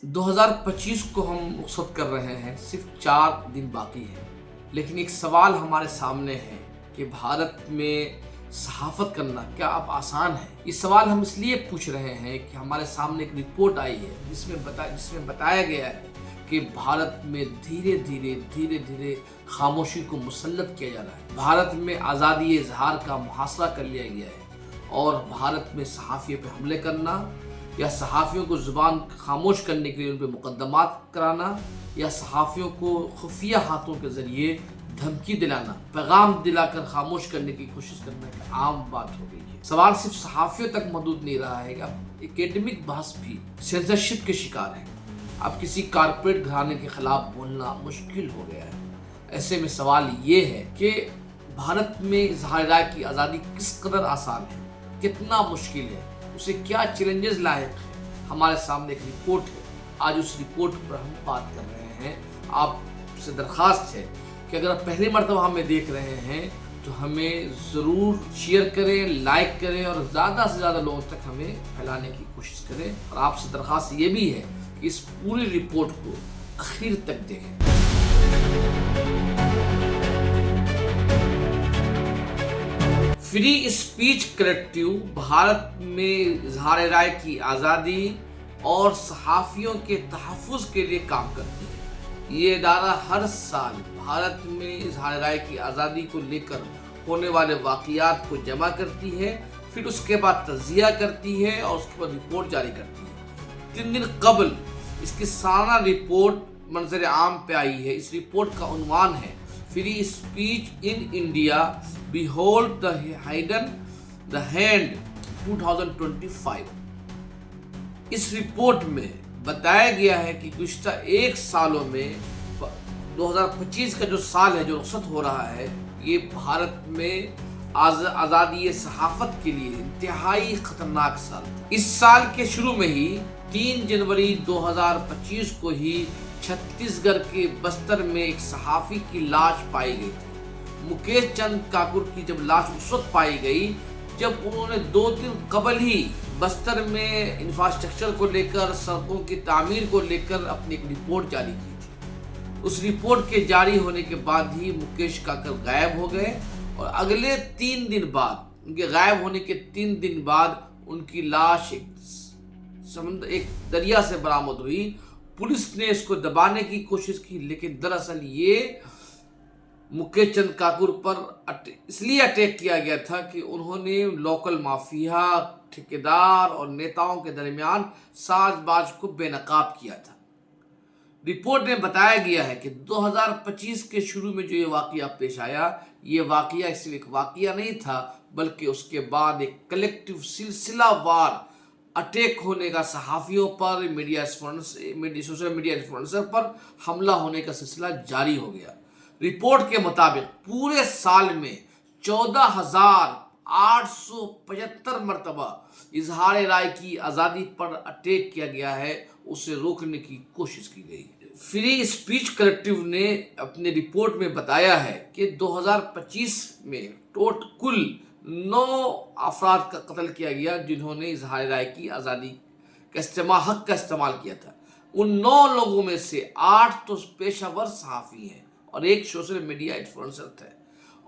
2025 کو ہم رخصت کر رہے ہیں، صرف 4 دن باقی ہیں، لیکن ایک سوال ہمارے سامنے ہے کہ بھارت میں صحافت کرنا کیا اب آسان ہے؟ یہ سوال ہم اس لیے پوچھ رہے ہیں کہ ہمارے سامنے ایک رپورٹ آئی ہے جس میں بتایا گیا ہے کہ بھارت میں دھیرے دھیرے خاموشی کو مسلط کیا جا رہا ہے۔ بھارت میں آزادی اظہار کا محاصرہ کر لیا گیا ہے اور بھارت میں صحافیوں پہ حملے کرنا یا صحافیوں کو زبان خاموش کرنے کے لیے ان پہ مقدمات کرانا یا صحافیوں کو خفیہ ہاتھوں کے ذریعے دھمکی دلانا، پیغام دلا کر خاموش کرنے کی کوشش کرنا ایک عام بات ہو گئی ہے۔ سوال صرف صحافیوں تک محدود نہیں رہا ہے، اب اکیڈمک بحث بھی سینسرشپ کے شکار ہے۔ اب کسی کارپوریٹ گھرانے کے خلاف بولنا مشکل ہو گیا ہے۔ ایسے میں سوال یہ ہے کہ بھارت میں اظہار رائے کی آزادی کس قدر آسان ہے، کتنا مشکل ہے، اسے کیا چیلنجز لاحق ہیں۔ ہمارے سامنے ایک رپورٹ ہے، آج اس رپورٹ پر ہم بات کر رہے ہیں۔ آپ سے درخواست ہے کہ اگر آپ پہلی مرتبہ ہمیں دیکھ رہے ہیں تو ہمیں ضرور شیئر کریں، لائک کریں اور زیادہ سے زیادہ لوگوں تک ہمیں پھیلانے کی کوشش کریں۔ اور آپ سے درخواست یہ بھی ہے کہ اس پوری رپورٹ کو آخر تک دیکھیں۔ فری اسپیچ کلیکٹیو بھارت میں اظہار رائے کی آزادی اور صحافیوں کے تحفظ کے لیے کام کرتی ہے۔ یہ ادارہ ہر سال بھارت میں اظہار رائے کی آزادی کو لے کر ہونے والے واقعات کو جمع کرتی ہے، پھر اس کے بعد تجزیہ کرتی ہے اور اس کے بعد رپورٹ جاری کرتی ہے۔ 3 دن قبل اس کی سالانہ رپورٹ منظر عام پہ آئی ہے۔ اس رپورٹ کا عنوان ہے free speech in India behold the hand 2025۔ اس رپورٹ میں بتایا گیا ہے کہ گزشتہ 1 سالوں میں 2025 کا جو سال ہے جو رخصت ہو رہا ہے، یہ بھارت میں آزادی صحافت کے لیے انتہائی خطرناک سال تھا۔ اس سال کے شروع میں ہی 3 جنوری 2025 کو ہی چھتیس گڑھ کے بستر میں ایک صحافی کی لاش پائی گئی تھی۔ مکیش چند کاکر کی جب لاش اس وقت پائی گئی جب انہوں نے 2 دن قبل ہی بستر میں انفراسٹرکچر کو لے کر، سڑکوں کی تعمیر کو لے کر اپنی ایک رپورٹ جاری کی تھی۔ اس رپورٹ کے جاری ہونے کے بعد ہی مکیش کاکر غائب ہو گئے اور اگلے 3 دن بعد، ان کے غائب ہونے کے 3 دن بعد ان کی لاش ایک دریا سے برآمد ہوئی۔ پولیس نے اس کو دبانے کی کوشش کی، لیکن دراصل یہ مکیش چند کاکر پر اس لیے اٹیک کیا گیا تھا کہ انہوں نے لوکل مافیا، ٹھیکیدار اور نیتاؤں کے درمیان ساز باز کو بے نقاب کیا تھا۔ رپورٹ میں بتایا گیا ہے کہ 2025 کے شروع میں جو یہ واقعہ پیش آیا، یہ واقعہ صرف ایک واقعہ نہیں تھا بلکہ اس کے بعد ایک کلیکٹیو سلسلہ وار اٹیک ہونے کا، صحافیوں پر، سوشل میڈیا انفلوئنسر پر حملہ ہونے کا سلسلہ جاری ہو گیا۔ رپورٹ کے مطابق پورے سال میں 14,875 مرتبہ اظہار رائے کی آزادی پر اٹیک کیا گیا ہے، اسے روکنے کی کوشش کی گئی ہے۔ فری اسپیچ کلیکٹیو نے اپنے رپورٹ میں بتایا ہے کہ 2025 میں کل 9 افراد کا قتل کیا گیا جنہوں نے اظہار رائے کی آزادی کا حق کا استعمال کیا تھا۔ ان 9 لوگوں میں سے 8 تو پیشہ ور صحافی ہیں اور ایک سوشل میڈیا انفلوئنسر تھے۔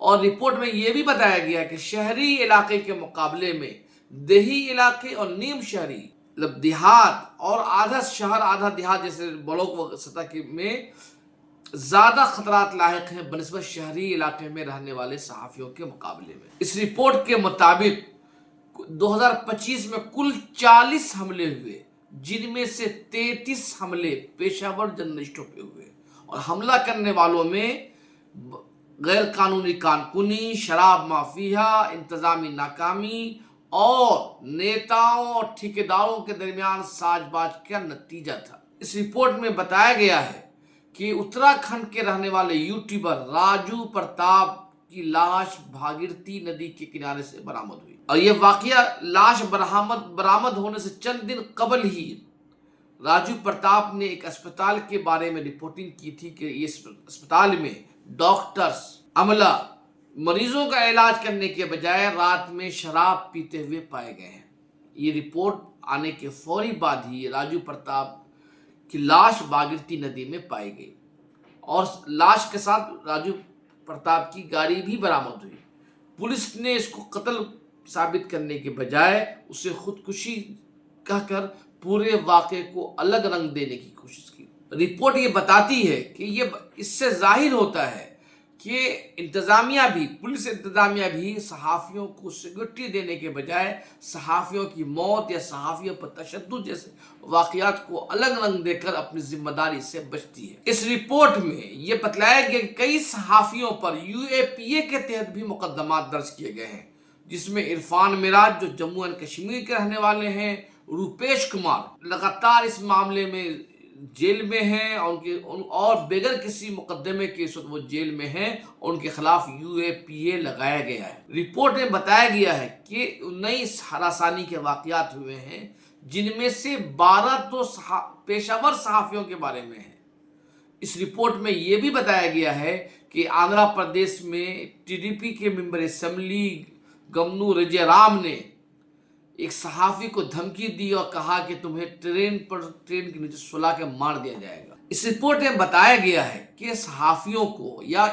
اور رپورٹ میں یہ بھی بتایا گیا کہ شہری علاقے کے مقابلے میں دیہی علاقے اور نیم شہری، مطلب دیہات اور آدھا شہر آدھا دیہات جیسے بلاک سطح میں زیادہ خطرات لاحق ہیں بنسبت شہری علاقے میں رہنے والے صحافیوں کے مقابلے میں۔ اس رپورٹ کے مطابق 2025 میں کل 40 حملے ہوئے، جن میں سے 33 حملے پیشہ ور جرنلسٹوں پہ ہوئے اور حملہ کرنے والوں میں غیر قانونی کانکنی، شراب مافیا، انتظامی ناکامی اور نیتاؤں اور ٹھیکیداروں کے درمیان ساز باز کا نتیجہ تھا۔ اس رپورٹ میں بتایا گیا ہے کہ اتراکھنڈ کے رہنے والے یوٹیوبر راجو پرتاپ کی لاش بھاگیرتھی ندی کے کنارے سے برآمد ہوئی اور یہ واقعہ لاش برآمد ہونے سے چند دن قبل ہی راجو پرتاپ نے ایک اسپتال کے بارے میں رپورٹنگ کی تھی کہ اس اسپتال میں ڈاکٹرز، عملہ مریضوں کا علاج کرنے کے بجائے رات میں شراب پیتے ہوئے پائے گئے ہیں۔ یہ رپورٹ آنے کے فوری بعد ہی راجو پرتاپ कि लाश भागीरथी नदी में पाई गई और लाश के साथ राजू प्रताप की गाड़ी भी बरामद हुई। पुलिस ने इसको कत्ल साबित करने के बजाय उसे खुदकुशी कहकर पूरे वाक़े को अलग रंग देने की कोशिश की। रिपोर्ट ये बताती है कि ये इससे जाहिर होता है कि पुलिस इंतजामिया भी सहाफ़ियों को सिक्योरिटी देने के बजाय सहाफ़ियों की मौत या सहाफ़ियों पर तशद्दुद जैसे वाक़यात को अलग रंग देकर अपनी जिम्मेदारी से बचती है। इस रिपोर्ट में ये बतलाया गया कि कई सहाफ़ियों पर UAPA के तहत भी मुकदमा दर्ज किए गए हैं, जिसमें इरफान मिराज जो जम्मू एंड कश्मीर के रहने वाले हैं, रूपेश कुमार लगातार इस मामले में जेल में हैं और बगैर किसी मुकदमे के इस वक्त वो जेल में हैं और उनके खिलाफ UAPA लगाया गया है। रिपोर्ट में बताया गया है कि 19 हरासानी के वाक़यात हुए हैं, जिनमें से 12 तो पेशावर सहाफ़ियों के बारे में है। इस रिपोर्ट में ये भी बताया गया है कि आंध्र प्रदेश में TDP के मेंबर असेंबली गमनू रजयराम ने एक सहाफ़ी को धमकी दी और कहा कि तुम्हें ट्रेन के नीचे सुला के मार दिया जाएगा। इस रिपोर्ट में बताया गया है कि सहाफ़ियों को या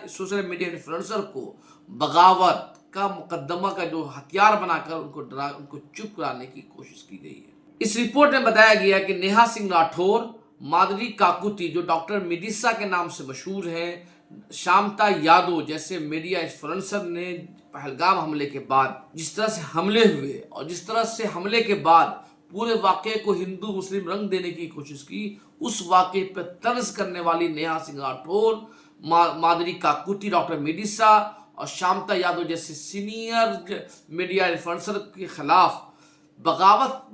सोशल मीडिया इन्फ्लुएंसर को बगावत का मुकदमा का जो हथियार बनाकर उनको चुप कराने की कोशिश की गई है। इस रिपोर्ट में बताया गया कि नेहा सिंह राठौर, माधुरी काकुती जो डॉक्टर मिडिसा के नाम से मशहूर हैं, शांता यादव जैसे मीडिया इन्फ्लुएंसर ने पहलगाम हमले के बाद जिस तरह से हमले हुए और जिस तरह से हमले के बाद पूरे वाक़े को हिंदू मुस्लिम रंग देने की कोशिश की, उस वाक़े पर तर्ज करने वाली नेहा सिंह राठौर, माधुरी काकुती, डॉक्टर मिडिसा और शांता यादव जैसे सीनियर मीडिया इन्फ्लुएंसर के खिलाफ बगावत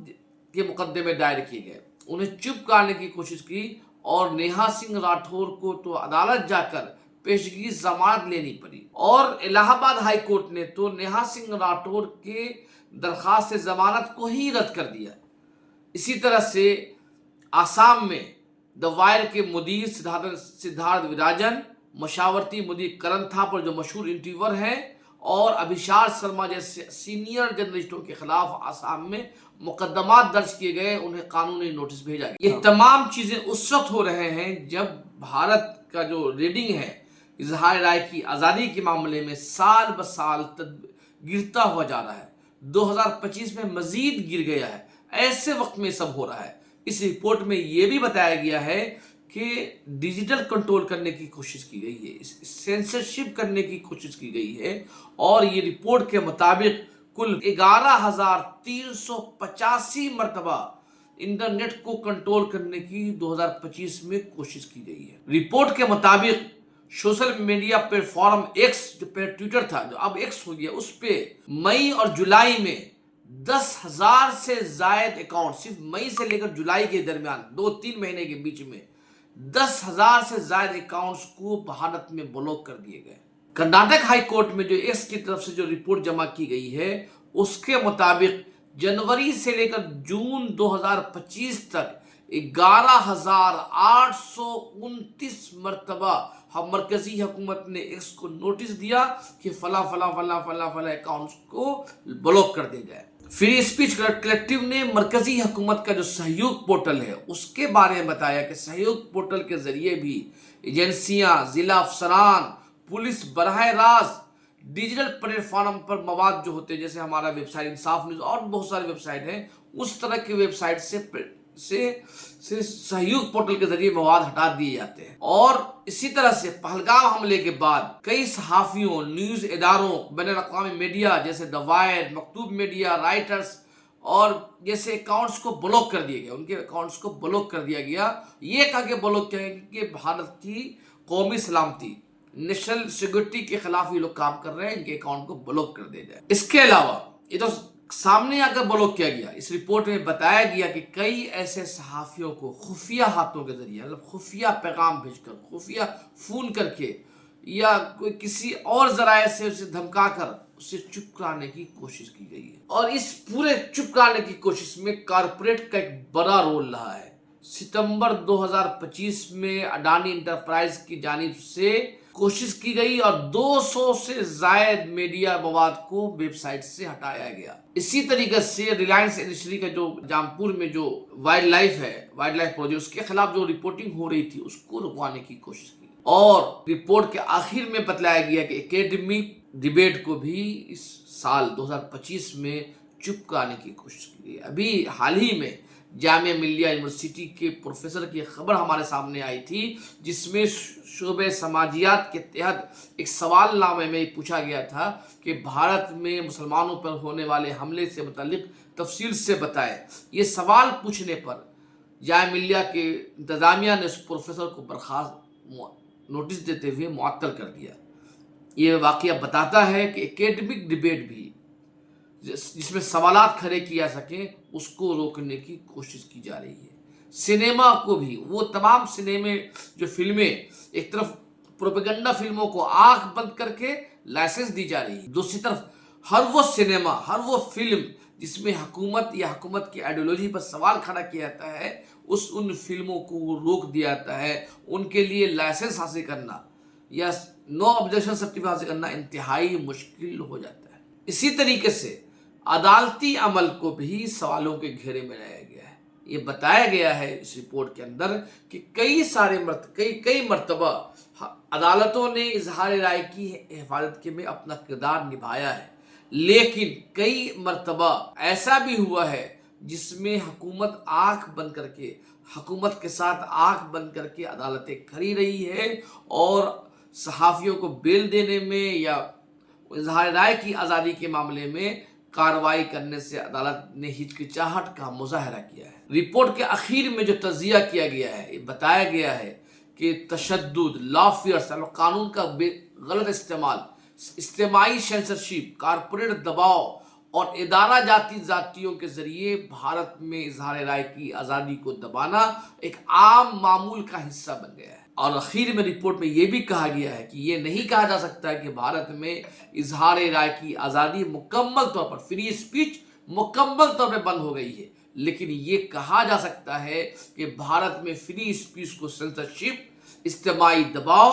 के मुकदमे दायर किए गए, उन्हें चुप कराने की कोशिश की और नेहा सिंह राठौर को तो अदालत जाकर पेशगी जमानत लेनी पड़ी और इलाहाबाद हाई कोर्ट ने तो नेहा सिंह राठौर के दरखास्त जमानत को ही रद्द कर दिया। इसी तरह से आसाम में द वायर के मुदीर सिद्धार्थ विराजन, मशावरती मुदीर करण थापर जो मशहूर इंटरव्यूअर हैं और अभिषार शर्मा जैसे सीनियर जर्नलिस्टों के खिलाफ आसाम में मुकदमा दर्ज किए गए, उन्हें कानूनी नोटिस भेजा गया। ये तमाम चीजें उस वक्त हो रहे हैं जब भारत का जो रीडिंग है इजहार राय की आज़ादी के मामले में साल ब साल गिरता हुआ जा रहा है। 2025 में मजीद गिर गया है। ऐसे वक्त में सब हो रहा है। इस रिपोर्ट में यह भी बताया गया है कि डिजिटल कंट्रोल करने की कोशिश की गई है, सेंसरशिप करने की कोशिश की गई है और ये रिपोर्ट के मुताबिक कुल 11,385 मरतबा इंटरनेट को कंट्रोल करने की 2025 में कोशिश की गई है। रिपोर्ट के मुताबिक सोशल मीडिया प्लेटफॉर्म एक्स जो पहले ट्विटर था जो अब एक्स हो गया, उस पे मई और जुलाई में 10,000 से जायद अकाउंट, सिर्फ मई से लेकर जुलाई के दरमियान 2-3 महीने के बीच में 10,000 से जायद अकाउंट्स को भारत में ब्लॉक कर दिए गए। कर्नाटक हाई कोर्ट में जो एक्स की तरफ से जो रिपोर्ट जमा की गई है उसके मुताबिक जनवरी से लेकर जून 2025 तक 11,829 मरतबा मरकजी हुकूमत ने एक्स को नोटिस दिया कि फला अकाउंट्स को ब्लॉक कर दिया जाए। फ्री स्पीच कलेक्टिव ने मरकजी हुकूमत का जो सहयोग पोर्टल है उसके बारे में बताया कि सहयोग पोर्टल के जरिए भी एजेंसियां, जिला अफसरान, पुलिस बराह रास्त डिजिटल प्लेटफॉर्म पर मवाद जो होते हैं, जैसे हमारा वेबसाइट इंसाफ न्यूज और बहुत सारे वेबसाइट हैं, उस तरह की वेबसाइट से सहयोग पोर्टल के जरिए मवाद हटा दिए जाते हैं। और इसी तरह से पहलगाम हमले के बाद कई सहाफियों, न्यूज इदारों, बैनुल-अक़वामी मीडिया जैसे द वायर, मकतूब मीडिया, राइटर्स और जैसे अकाउंट्स को ब्लॉक कर दिए गए, उनके अकाउंट्स को ब्लॉक कर दिया गया। ये कहा कि ब्लॉक किया गया कि भारत की कौमी सलामती, नेशनल सिक्योरिटी के खिलाफ ये लोग काम कर रहे हैं, इनके अकाउंट को ब्लॉक कर दिया जाए। इसके अलावा ये तो सामने आकर ब्लॉक किया गया। इस रिपोर्ट में बताया गया कि कई ऐसे सहाफियों को खुफिया हाथों के जरिए, मतलब खुफिया पैगाम भेजकर, खुफिया फोन करके या कोई किसी और जराये से उसे धमकाकर उसे चुप कराने की कोशिश की गई है। और इस पूरे चुप कराने की कोशिश में कारपोरेट का एक बड़ा रोल रहा है। सितंबर 2025 में अडानी इंटरप्राइज की जानिब से कोशिश की गई और 200 से जायद मीडिया मवाद को वेबसाइट से हटाया गया। इसी तरीके से रिलायंस इंडस्ट्री का जो जामपुर में जो वाइल्ड लाइफ प्रोजेक्ट, उसके खिलाफ जो रिपोर्टिंग हो रही थी उसको रुकवाने की कोशिश की और रिपोर्ट के आखिर में बतलाया गया कि एकेडमिक डिबेट को भी इस साल 2025 में चुप कराने की कोशिश की गई। अभी हाल ही में जामिया मिलिया यूनिवर्सिटी के प्रोफेसर की खबर हमारे सामने आई थी, जिसमें शोबे समाजियात के तहत एक सवालनामे में पूछा गया था कि भारत में मुसलमानों पर होने वाले हमले से मुतालिक तफसील से बताएं। ये सवाल पूछने पर जामिया मिलिया के इंतजामिया ने उस प्रोफेसर को बर्खास्त नोटिस देते हुए मुअत्तल कर दिया। ये वाकया बताता है कि एकेडमिक डिबेट भी जिसमें सवालात खड़े किए जा सके उसको रोकने की कोशिश की जा रही है। सिनेमा को भी, वो तमाम सिनेमे जो फिल्में एक तरफ प्रोपेगेंडा फिल्मों को आंख बंद करके लाइसेंस दी जा रही है, दूसरी तरफ हर वो सिनेमा, हर वो फिल्म जिसमें हुकूमत या हुकूमत की आइडियोलॉजी पर सवाल खड़ा किया जाता है, उन फिल्मों को रोक दिया जाता है। उनके लिए लाइसेंस हासिल करना या नो ऑब्जेक्शन सर्टिफिकेट हासिल करना इंतहाई मुश्किल हो जाता है। इसी तरीके से अदालती अमल को भी सवालों के घेरे में लाया गया है। ये बताया गया है इस रिपोर्ट के अंदर कि कई मर्तबा अदालतों ने इजहार राय की हिफाजत के में अपना किरदार निभाया है, लेकिन कई मर्तबा ऐसा भी हुआ है जिसमें हुकूमत हुकूमत के साथ आंख बंद करके अदालतें खड़ी रही है और सहाफ़ियों को बेल देने में या इजहार राय की आज़ादी के मामले में कार्रवाई करने से अदालत ने हिचकिचाहट का मुजाहरा किया है। रिपोर्ट के आखिर में जो तजिया किया गया है, ये बताया गया है कि तशद्दुद, लॉफियर्स, कानून का गलत इस्तेमाल, इज्तिमाई सेंसरशिप, कारपोरेट दबाव और इदारा जातियों के जरिए भारत में इजहार राय की आज़ादी को दबाना एक आम मामूल का हिस्सा बन गया है। और आखिर में रिपोर्ट में यह भी कहा गया है कि यह नहीं कहा जा सकता कि भारत में इजहार राय की आज़ादी मुकम्मल तौर पर, फ्री स्पीच मुकम्मल तौर पर बंद हो गई है, लेकिन ये कहा जा सकता है कि भारत में फ्री स्पीच को सेंसरशिप, इज्तिमाई दबाव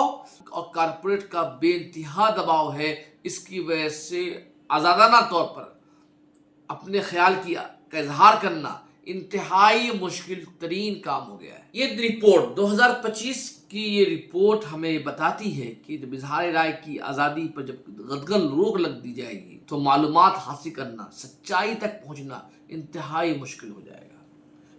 और कारपोरेट का बेइंतहा दबाव है। इसकी वजह से आज़ादाना तौर पर अपने ख्याल का इजहार करना इंतहाई मुश्किल तरीन काम हो गया है। ये रिपोर्ट 2025 की ये रिपोर्ट हमें बताती है कि जब इजहार राय की आज़ादी पर जब गदगन रोक लग दी जाएगी तो मालूमात हासिल करना, सच्चाई तक पहुंचना इंतहाई मुश्किल हो जाएगा।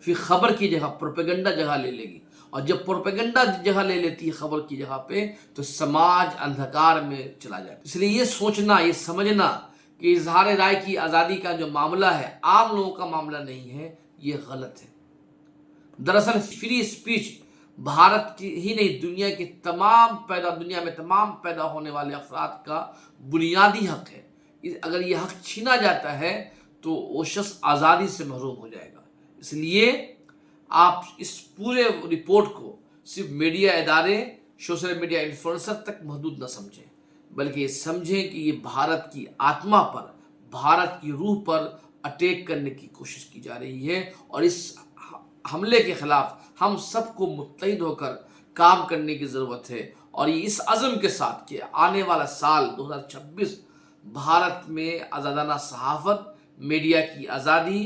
फिर खबर की जगह प्रोपेगेंडा जगह ले लेगी, और जब प्रोपेगेंडा जगह ले लेती है खबर की जगह पे तो समाज अंधकार में चला जाएगा। इसलिए ये सोचना, ये समझना कि इजहार राय की आज़ादी का जो मामला है आम लोगों का मामला नहीं है, ये गलत है। दरअसल फ्री स्पीच भारत की ही नहीं, दुनिया में तमाम पैदा होने वाले अफराद का बुनियादी हक है। अगर ये हक छीना जाता है तो वो शख्स आज़ादी से महरूम हो जाएगा। इसलिए आप इस पूरे रिपोर्ट को सिर्फ मीडिया इदारे, सोशल मीडिया इन्फ्लुएंसर तक महदूद न समझें, बल्कि ये समझें कि ये भारत की आत्मा पर, भारत की रूह पर अटैक करने की कोशिश की जा रही है। और इस हमले के खिलाफ हम सबको मुत्तहिद होकर काम करने की ज़रूरत है। और ये इस अज़म के साथ कि आने वाला साल 2026 भारत में आज़ादाना सहाफ़त, मीडिया की आज़ादी,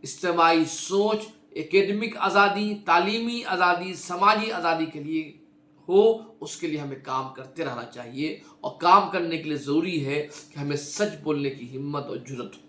इज्तिमाई सोच, एकेडमिक आज़ादी, तालीमी आज़ादी, समाजी आज़ादी के लिए हो, उसके लिए हमें काम करते रहना चाहिए। और काम करने के लिए ज़रूरी है कि हमें सच बोलने की हिम्मत और जुर्रत हो।